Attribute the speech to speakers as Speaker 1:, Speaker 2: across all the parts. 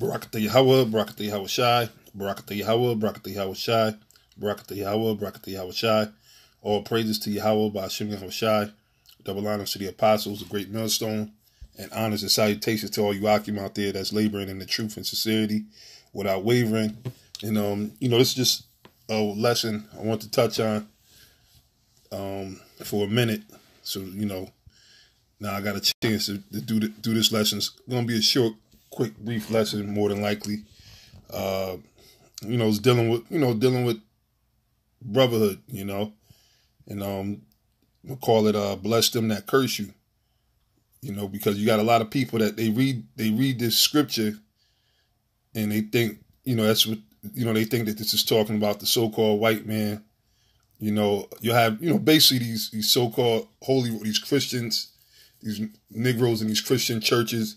Speaker 1: Barakatah Yahweh, Barakatah Yahweh Shai, Barakatah Yahweh, Barakatah Yahweh Shai, Barakatah Yahweh, Barakatah Yahweh Shai. All praises to Yahweh by Hashem Yahweh Shai. Double honors to the apostles, the great millstone, and honors and salutations to all you Akim out there that's laboring in the truth and sincerity without wavering. And this is just a lesson I want to touch on for a minute. So, now I got a chance to do this lesson. It's gonna be a short, quick, brief lesson, more than likely. It's dealing with brotherhood, and we'll call it bless them that curse you. Because you got a lot of people that they read this scripture and they think, that's what, they think that this is talking about the so-called white man. You have, basically these so-called holy, these Christians, these Negroes in these Christian churches,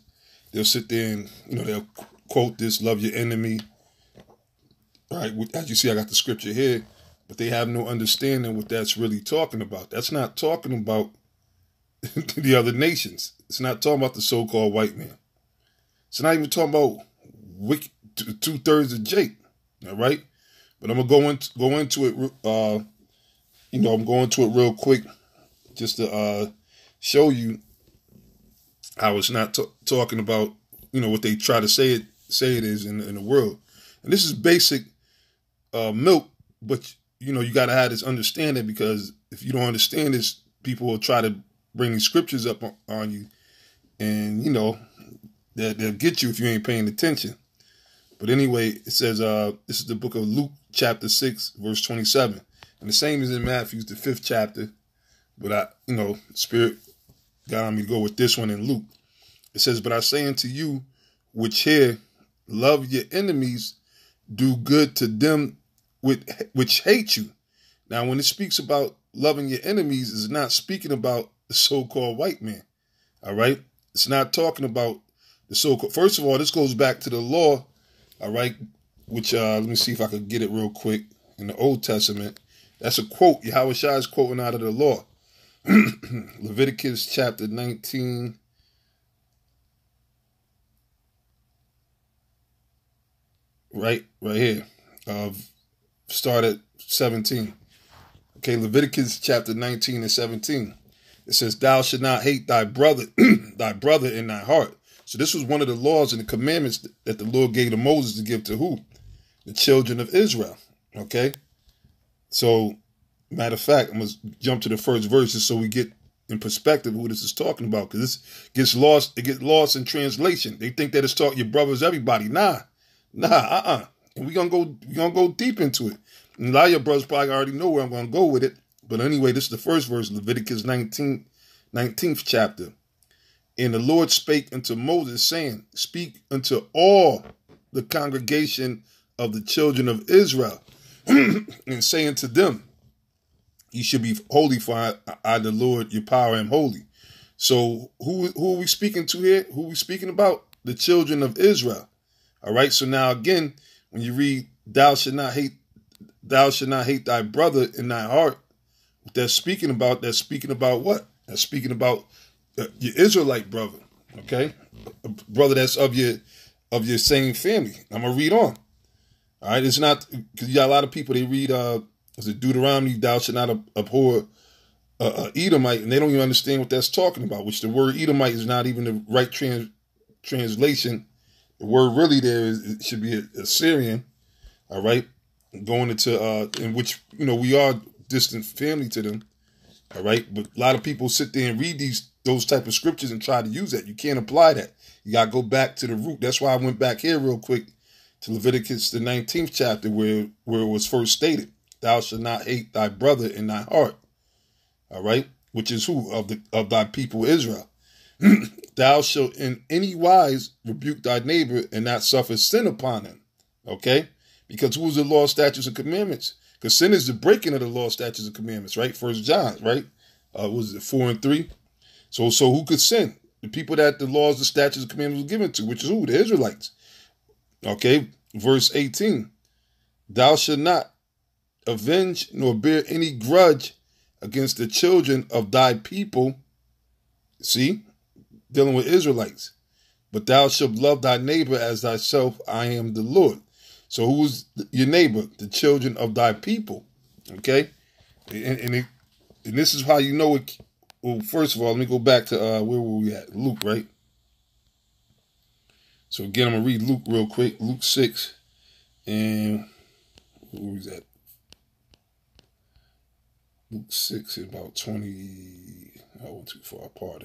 Speaker 1: they'll sit there and, they'll quote this, love your enemy. Right? As you see, I got the scripture here, but they have no understanding what that's really talking about. That's not talking about the other nations. It's not talking about the so-called white man. It's not even talking about 2/3 of Jake. All right? But I'm going to go into it, I'm going to it real quick just to show you how it's not talking about, what they try to say it is in the world. And this is basic milk, but, you got to have this understanding, because if you don't understand this, people will try to bring these scriptures up on you, and, they'll get you if you ain't paying attention. But anyway, it says, this is the book of Luke, chapter 6, verse 27. And the same is in Matthew, the 5th chapter. But Spirit got on me to go with this one in Luke. It says, but I say unto you, which hear, love your enemies, do good to them which hate you. Now, when it speaks about loving your enemies, it's not speaking about the so-called white man. All right? It's not talking about the so-called. First of all, this goes back to the law. All right? Which, let me see if I could get it real quick. In the Old Testament, that's a quote. Yahweh Shai is quoting out of the law. Leviticus chapter 19. Right here. Start at 17. Okay, Leviticus chapter 19 and 17. It says, thou should not hate thy brother, thy brother in thy heart. So this was one of the laws and the commandments that the Lord gave to Moses to give to who? The children of Israel. Okay? So, matter of fact, I'm going to jump to the first verse just so we get in perspective who this is talking about, because this gets lost. It gets lost in translation. They think that it's talking your brothers, everybody. Nah. And we're gonna go deep into it. And a lot of your brothers probably already know where I'm gonna go with it. But anyway, this is the first verse, Leviticus 19th chapter. And the Lord spake unto Moses, saying, speak unto all the congregation of the children of Israel, and say unto them, ye should be holy, for I the Lord your power am holy. So who are we speaking to here? Who are we speaking about? The children of Israel. All right. So now again, when you read, thou should not hate thy brother in thy heart, what that's speaking about what? That's speaking about your Israelite brother. Okay. A brother that's of your same family. I'm going to read on. All right. It's not, because you got a lot of people, they read, is it Deuteronomy, thou should not abhor Edomite, and they don't even understand what that's talking about, which the word Edomite is not even the right translation. The word really there it should be Assyrian, all right, going into, in which, we are distant family to them, all right, but a lot of people sit there and read those type of scriptures and try to use that. You can't apply that. You got to go back to the root. That's why I went back here real quick to Leviticus, the 19th chapter, where it was first stated. Thou shalt not hate thy brother in thy heart. All right. Which is who? Of thy people Israel. Thou shalt in any wise rebuke thy neighbor and not suffer sin upon him. Okay. Because who is the law, statutes, and commandments? Because sin is the breaking of the law, statutes, and commandments, right? 1 John, right? Was it 4 and 3? So who could sin? The people that the laws, the statutes, and commandments were given to, which is who? The Israelites. Okay. Verse 18. Thou shalt not avenge nor bear any grudge against the children of thy people. See, dealing with Israelites. but thou shalt love thy neighbor as thyself. I am the Lord. So who's your neighbor? The children of thy people. Okay? And this is how you know it. Well, first of all, let me go back to, where were we at? Luke, right? So again, I'm going to read Luke real quick. Luke 6. And where was that? Luke 6 is about 20. I went too far apart.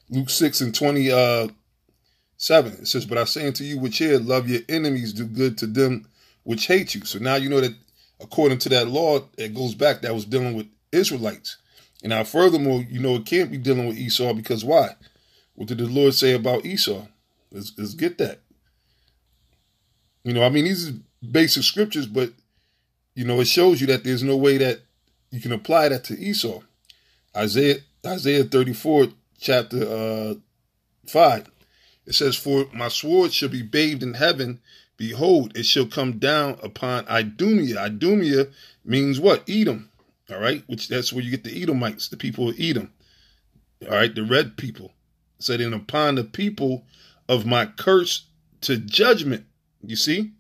Speaker 1: Luke 6 and 27. It says, but I say unto you which hear, love your enemies, do good to them which hate you. So now you know that according to that law, it goes back, that was dealing with Israelites. And now furthermore, you know, it can't be dealing with Esau, because why? What did the Lord say about Esau? Let's get that. You know, I mean, these are basic scriptures, but, you know, it shows you that there's no way that you can apply that to Esau. Isaiah 34, chapter 5. It says, for my sword shall be bathed in heaven. Behold, it shall come down upon Idumea. Idumea means what? Edom. All right. Which that's where you get the Edomites, the people of Edom. All right. The red people. It said, and upon the people of my curse to judgment. You see?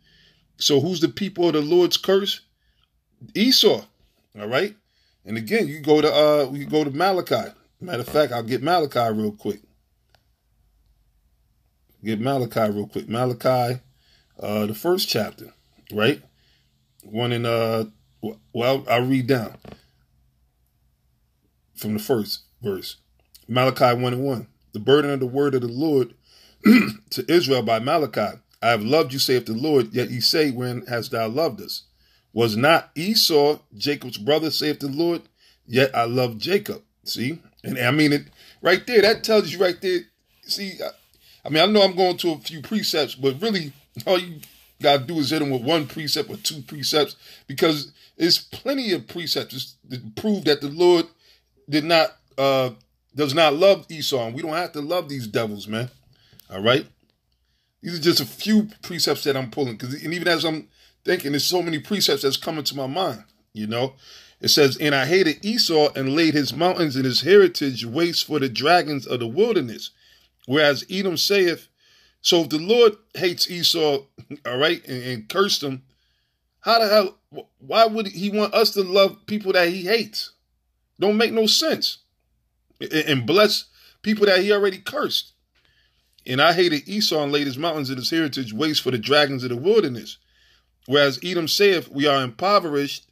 Speaker 1: So who's the people of the Lord's curse? Esau. All right. And again, we go to Malachi. Matter of fact, I'll get Malachi real quick. Malachi, the first chapter, right? One in, well, I'll read down from the first verse. Malachi 1:1. The burden of the word of the Lord to Israel by Malachi. I have loved you, saith the Lord, yet ye say, when hast thou loved us? Was not Esau Jacob's brother, saith the Lord? Yet I love Jacob. See? And I mean, it right there, that tells you right there. See, I mean, I know I'm going to a few precepts, but really all you got to do is hit them with one precept or two precepts, because there's plenty of precepts to prove that the Lord does not love Esau. And we don't have to love these devils, man. All right? These are just a few precepts that I'm pulling, and even as I'm thinking, there's so many precepts that's coming to my mind, you know? It says, and I hated Esau and laid his mountains and his heritage waste for the dragons of the wilderness. Whereas Edom saith, so if the Lord hates Esau, all right, and cursed him, how the hell, why would he want us to love people that he hates? Don't make no sense. And bless people that he already cursed. And I hated Esau and laid his mountains and his heritage waste for the dragons of the wilderness. Whereas Edom saith, we are impoverished,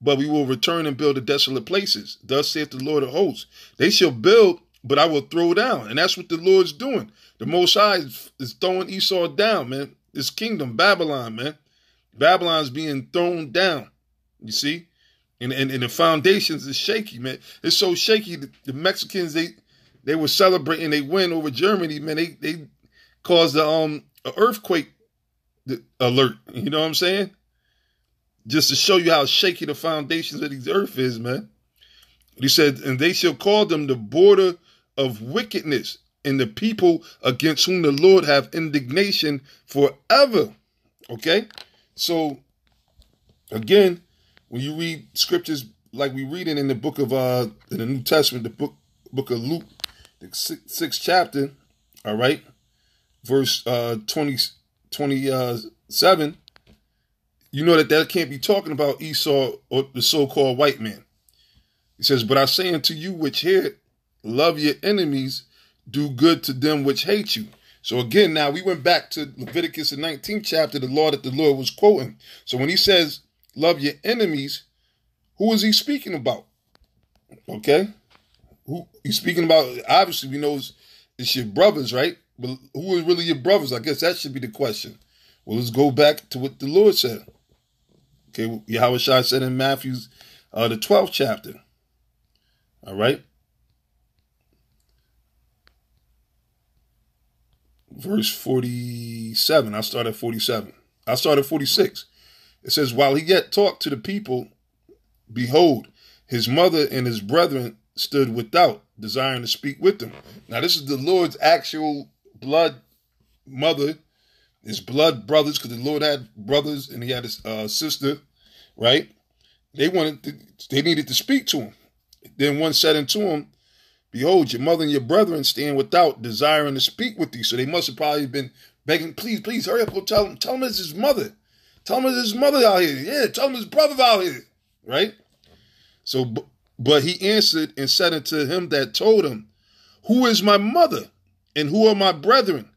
Speaker 1: but we will return and build the desolate places. Thus saith the Lord of hosts. They shall build, but I will throw down. And that's what the Lord's doing. The Most High is throwing Esau down, man. This kingdom, Babylon, man. Babylon's being thrown down, you see? And the foundations is shaky, man. It's so shaky, the Mexicans, they were celebrating they win over Germany, man. They caused an earthquake alert. You know what I'm saying? Just to show you how shaky the foundations of the earth is, man. He said, and they shall call them the border of wickedness, and the people against whom the Lord have indignation forever. Okay? So, again, when you read scriptures like we read it in the book of, in the New Testament, the book of Luke, the sixth chapter, all right, verse 27, you know that can't be talking about Esau or the so-called white man. He says, but I say unto you which hear, love your enemies, do good to them which hate you. So again, now we went back to Leviticus, the 19th chapter, the law that the Lord was quoting. So when he says, love your enemies, who is he speaking about? Okay? Who he's speaking about, obviously we know it's your brothers, right? But who are really your brothers? I guess that should be the question. Well, let's go back to what the Lord said. Okay, Yahweh Shai said in Matthew, the 12th chapter. All right. Verse 47. I'll start at 47. I'll start at 46. It says, while he yet talked to the people, behold, his mother and his brethren stood without, desiring to speak with them. Now, this is the Lord's actual blood mother, his blood brothers, because the Lord had brothers and he had his sister, right? They needed to speak to him. Then one said unto him, Behold, your mother and your brethren stand without, desiring to speak with thee. So they must have probably been begging, please, please, hurry up, go tell him. Tell him it's his mother. Tell him it's his mother out here. Yeah, tell him his brother out here. Right? So, but he answered and said unto him that told him, who is my mother, and who are my brethren?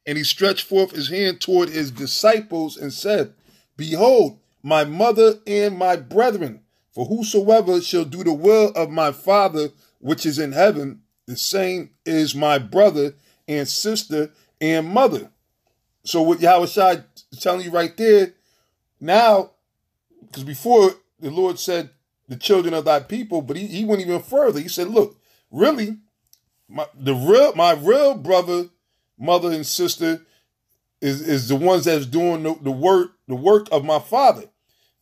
Speaker 1: And he stretched forth his hand toward his disciples and said, behold, my mother and my brethren, for whosoever shall do the will of my Father which is in heaven, the same is my brother and sister and mother. So what Yahushua is telling you right there, now, because before the Lord said the children of thy people, but he went even further. He said, look, really, my real brother, mother, and sister is the ones that's doing the work of my Father,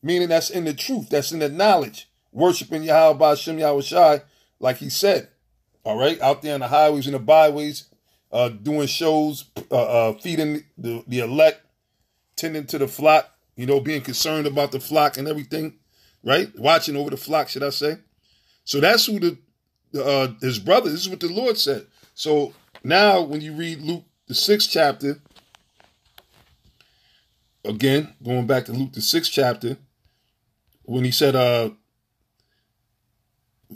Speaker 1: meaning that's in the truth, that's in the knowledge, worshiping Yahweh B'Shem Yahushua, like he said, all right, out there on the highways and the byways, doing shows, feeding the elect, tending to the flock, being concerned about the flock and everything, right? Watching over the flock, should I say? So that's who his brother, this is what the Lord said. So now when you read Luke, the 6th chapter, again, going back to Luke, the 6th chapter, when he said,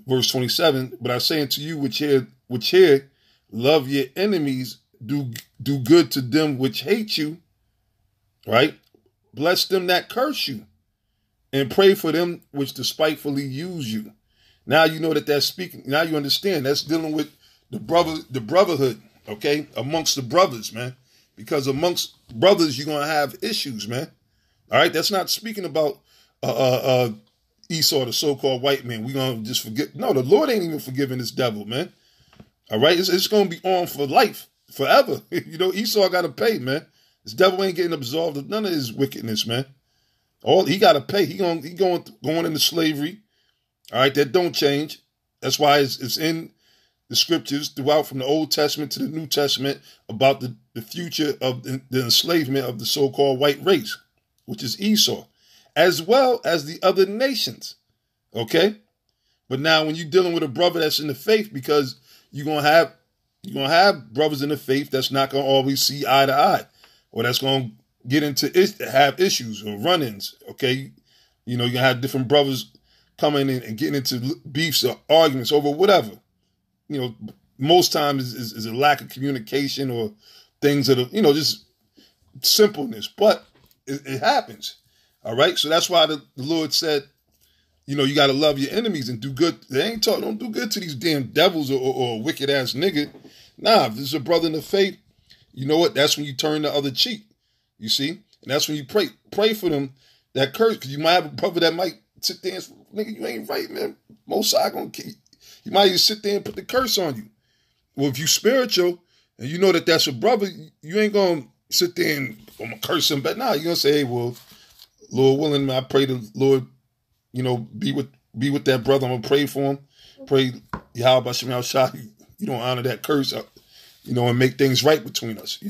Speaker 1: verse 27, but I say unto you which hear, love your enemies, do good to them which hate you, right? Bless them that curse you, and pray for them which despitefully use you. Now you know that's speaking. Now you understand that's dealing with the brotherhood, okay, amongst the brothers, man. Because amongst brothers you're gonna have issues, man. All right, that's not speaking about Esau, the so-called white man. We're going to just forget. No, the Lord ain't even forgiving this devil, man. All right? It's going to be on for life, forever. Esau got to pay, man. This devil ain't getting absolved of none of his wickedness, man. He got to pay. He going into slavery. All right? That don't change. That's why it's in the scriptures throughout from the Old Testament to the New Testament about the future of the enslavement of the so-called white race, which is Esau, as well as the other nations, okay? But now when you're dealing with a brother that's in the faith, because you're gonna have brothers in the faith that's not gonna always see eye to eye, or that's gonna get into have issues or run-ins, okay? You're gonna have different brothers coming in and getting into beefs or arguments over whatever. Most times is a lack of communication or things that are, just simpleness, but it happens. All right, so that's why the Lord said, you got to love your enemies and do good. Don't do good to these damn devils or wicked ass nigga. Nah, if this is a brother in the faith, you know what? That's when you turn the other cheek. You see, and that's when you pray for them that curse, because you might have a brother that might sit there and say, nigga, you ain't right, man. Most High gonna kill you. You might even sit there and put the curse on you. Well, if you spiritual and you know that that's a brother, you ain't gonna sit there and I'm gonna curse him. But nah, you're gonna say, hey, well, Lord willing, I pray the Lord, be with that brother. I'm gonna pray for him. Pray Yahweh B'Shem Yahushua, you don't honor that curse, and make things right between us.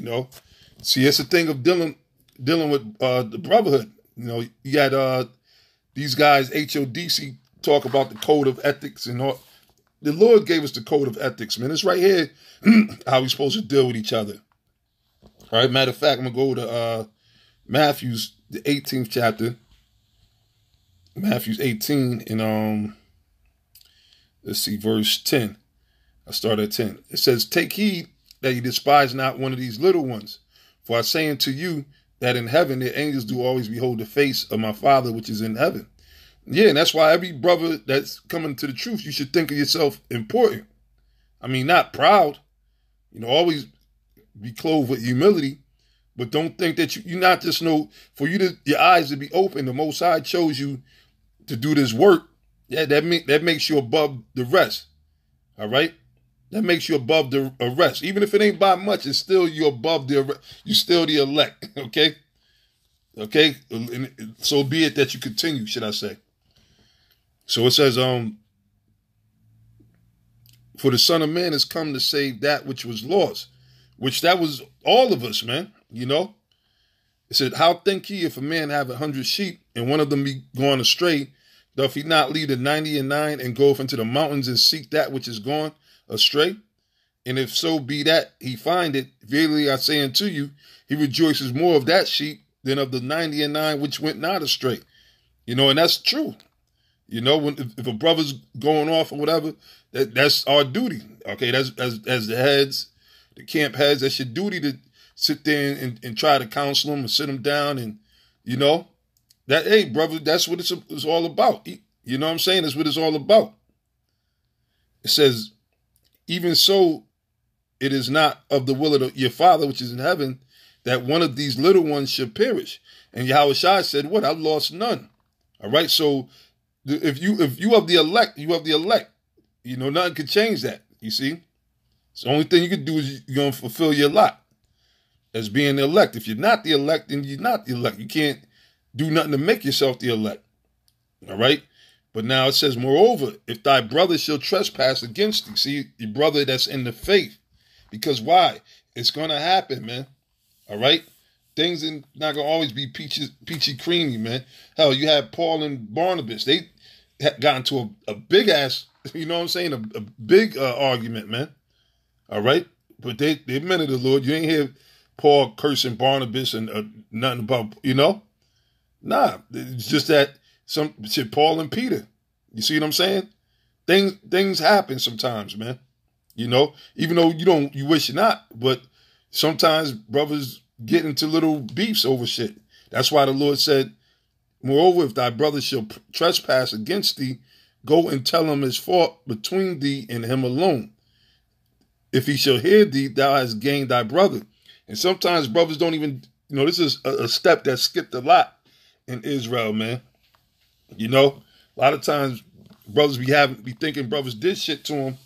Speaker 1: See, it's a thing of dealing with the brotherhood. You got these guys HODC talk about the code of ethics and all. The Lord gave us the code of ethics, man. It's right here how we're supposed to deal with each other. All right. Matter of fact, I'm gonna go to Matthew's, the 18th chapter. Matthew's 18 and let's see, verse 10. I start at 10. It says, take heed that you despise not one of these little ones. For I say unto you that in heaven their angels do always behold the face of my Father which is in heaven. Yeah, and that's why every brother that's coming to the truth, you should think of yourself important. I mean, not proud. Always be clothed with humility. But don't think that you not just know, for your eyes to be open, the Most High chose you to do this work. Yeah, that makes you above the rest. All right? That makes you above the rest. Even if it ain't by much, it's still you above the, you still the elect. Okay? Okay? So be it that you continue, should I say. So it says, for the Son of Man has come to save that which was lost, which that was all of us, man. It said, how think ye if a man have 100 sheep and one of them be gone astray, doth he not leave the 99 and go off into the mountains and seek that which is gone astray? And if so be that he find it, verily I say unto you, he rejoices more of that sheep than of the 99 which went not astray. You know, and that's true. You know, if a brother's going off or whatever, that's our duty. Okay, that's as the heads, the camp heads, that's your duty to sit there and try to counsel them and sit them down. And, you know, that, hey, brother, that's what it's all about. You know what I'm saying? That's what it's all about. It says, even so, it is not of the will of your Father which is in heaven that one of these little ones should perish. And Yahushua said, what? I've lost none. All right, so if you have the elect, you have the elect. You know, nothing can change that, you see. So the only thing you can do is you're going to fulfill your lot as being the elect. If you're not the elect, then you're not the elect. You can't do nothing to make yourself the elect. All right? But now it says, moreover, if thy brother shall trespass against thee, see, your brother that's in the faith. Because why? It's going to happen, man. All right? Things are not going to always be peachy creamy, man. Hell, you had Paul and Barnabas. They got into a big ass, you know what I'm saying? A big argument, man. All right? But they meant it, the Lord. You ain't hear Paul cursing Barnabas and nothing about, you know? Nah, it's just that some shit, Paul and Peter. You see what I'm saying? Things happen sometimes, man. You know, even though you wish not, but sometimes brothers get into little beefs over shit. That's why the Lord said, moreover, if thy brother shall trespass against thee, go and tell him his fault between thee and him alone. If he shall hear thee, thou hast gained thy brother. And sometimes brothers don't even, you know, this is a step that skipped a lot in Israel, man. You know, a lot of times brothers be thinking brothers did shit to them,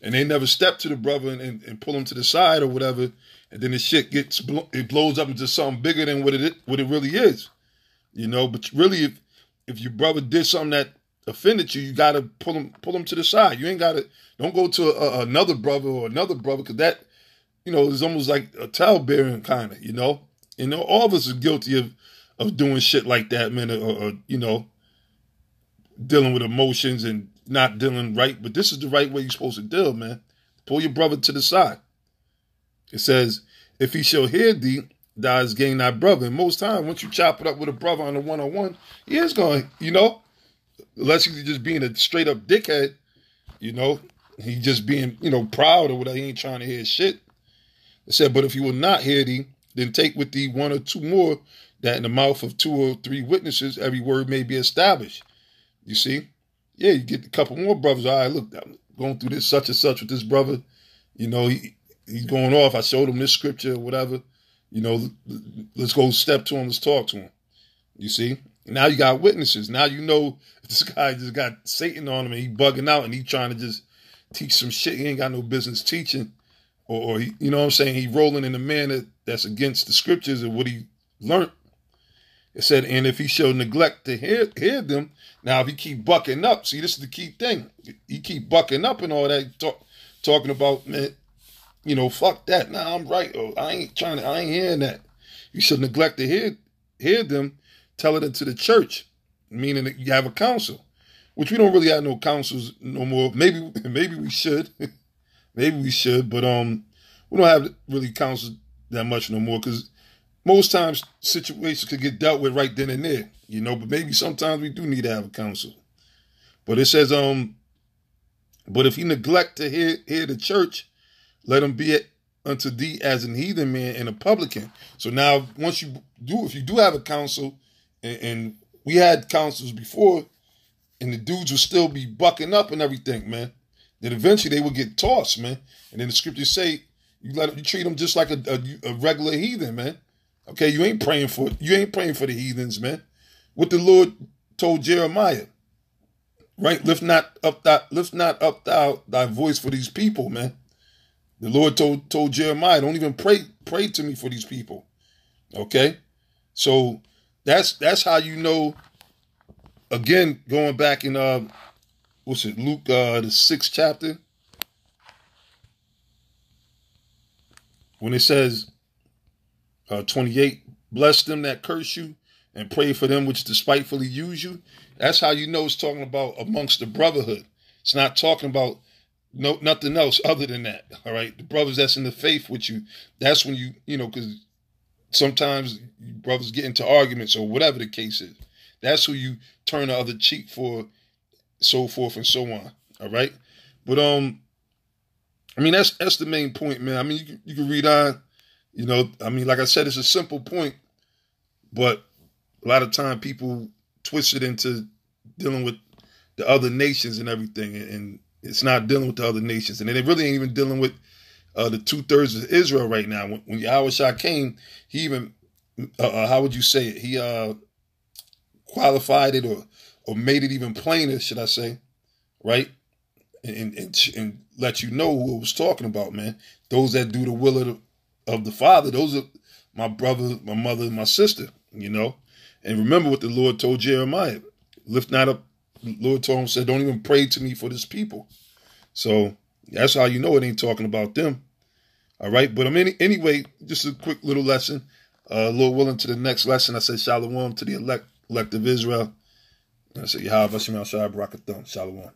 Speaker 1: and they never step to the brother and pull him to the side or whatever, and then the shit it blows up into something bigger than what it really is. You know, but really, if your brother did something that offended you, you gotta pull him to the side. You ain't gotta, don't go to another brother or another brother, because that, you know, is almost like a tale-bearing kind of, you know. You know, all of us are guilty of doing shit like that, man, or you know, dealing with emotions and not dealing right. But this is the right way you're supposed to deal, man. Pull your brother to the side. It says, if he shall hear thee, thou hast gained thy brother. And most times, once you chop it up with a brother on a one-on-one, he is going, you know, unless he's just being a straight-up dickhead, you know, he just being, you know, proud or whatever, he ain't trying to hear shit. It said, but if he will not hear thee, then take with thee one or two more, that in the mouth of 2 or 3 witnesses, every word may be established. You see? Yeah, you get a couple more brothers. All right, look, I'm going through this such and such with this brother. You know, he's going off. I showed him this scripture or whatever. You know, let's go step to him. Let's talk to him. You see? Now you got witnesses. Now you know this guy just got Satan on him and he bugging out and he trying to just teach some shit he ain't got no business teaching. Or he, you know what I'm saying? He rolling in a manner that's against the scriptures and what he learned. It said, and if he shall neglect to hear them, now if he keep bucking up, see, this is the key thing. He keep bucking up and all that, talking about, man, you know, fuck that. Nah, I'm right. Oh, I ain't hearing that. You should neglect to hear them, tell it into the church, meaning that you have a council, which we don't really have no councils no more. Maybe we should. Maybe we should, but we don't have really councils that much no more, because most times situations could get dealt with right then and there, you know, but maybe sometimes we do need to have a council. But it says, but if he neglect to hear the church, let him be unto thee as an heathen man and a publican. So now if you do have a council, and we had councils before, and the dudes will still be bucking up and everything, man, then eventually they will get tossed, man. And then the scriptures say you treat them just like a regular heathen, man. Okay, you ain't praying for the heathens, man. What the Lord told Jeremiah, right? Lift not up thy voice for these people, man. The Lord told Jeremiah, don't even pray to me for these people. Okay, so that's how you know. Again, going back in Luke the 6th chapter, when it says 28, bless them that curse you and pray for them which despitefully use you. That's how you know it's talking about amongst the brotherhood. It's not talking about no, nothing else other than that. All right. The brothers that's in the faith with you, that's when you know, because sometimes brothers get into arguments or whatever the case is. That's who you turn the other cheek for, so forth and so on. All right. But I mean, that's the main point, man. I mean, you can read on, you know, I mean, like I said, it's a simple point, but a lot of time people twist it into dealing with the other nations and everything, and it's not dealing with the other nations, and they really ain't even dealing with the 2/3 of Israel right now. When Yahushua came, he even, how would you say it? He qualified it or made it even plainer, should I say, right? And let you know who it was talking about, man. Those that do the will of the Father, those are my brother, my mother, and my sister, you know. And remember what the Lord told Jeremiah. Lift not up, the Lord told him, said, don't even pray to me for this people. So that's how you know it ain't talking about them. All right. But I mean, anyway, just a quick little lesson. Lord willing, to the next lesson, I said shalom to the elect of Israel. I said, Yahweh Shem Al Shai Barakathon. Shalom.